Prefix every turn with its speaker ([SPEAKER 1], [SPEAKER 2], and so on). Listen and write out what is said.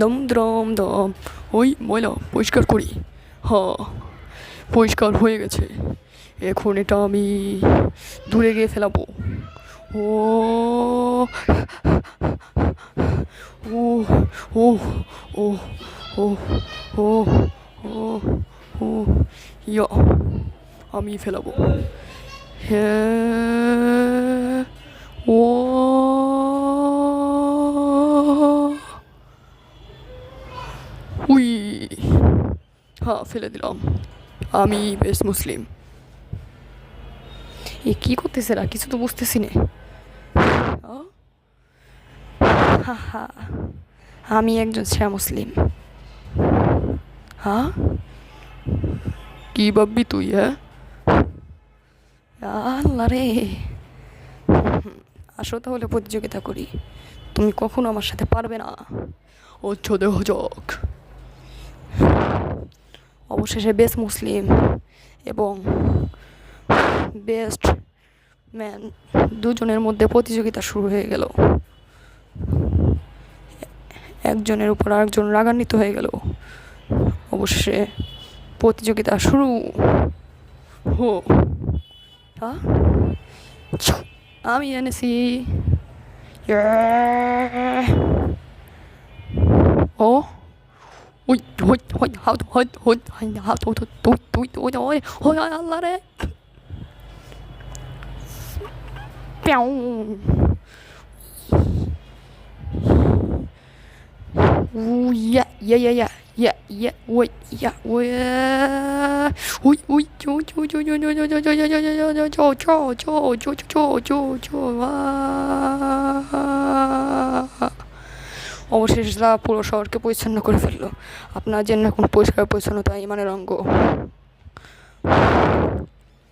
[SPEAKER 1] দম দ্রম দম। ওই ময়লা পরিষ্কার করি। হ্যাঁ, পরিষ্কার হয়ে গেছে। এখন এটা আমি দূরে গিয়ে ফেলাবো। ও ও ও ও ও ও ও ও ইয়া, আমি ফেলাবো। হ্যাঁ, ও উই, হ্যাঁ ফেলে দিলাম। আমি বেশ মুসলিম। এ কি করতেছে না, কিছু তো বুঝতেছি না। হা হা, আমি একজন শ্যাম মুসলিম। হ্যাঁ, কি ভাববি তুই? হ্যাঁ, আল্লাহ রে। আসো তাহলে প্রতিযোগিতা করি। তুমি কখনো আমার সাথে পারবে না। আচ্ছা দেখা যাক। অবশেষে বেস্ট মুসলিম এবং বেস্ট ম্যান দুজনের মধ্যে প্রতিযোগিতা শুরু হয়ে গেল। একজনের উপর আরেকজন রাগান্বিত হয়ে গেল। অবশেষে প্রতিযোগিতা শুরু। হো, হ্যাঁ, আমি এনেছি। ও ওই হই হই হাত হই হই হাত তুই তুই তুই তুই ওই হই আল্লাহ রে। প্যাও। ইয়া ইয়া ইয়া ইয়া ইয়া ইয়া ওই ইয়া ওই ওই ওই চো চো চো চো চো চো চো চো চো চো চো চো চো চো। অবশেষে তারা পুরো শহরকে পরিচ্ছন্ন করে ফেললো। আপনার জন্য এখন পরিষ্কার পরিচ্ছন্নতা ইমানের অঙ্গ।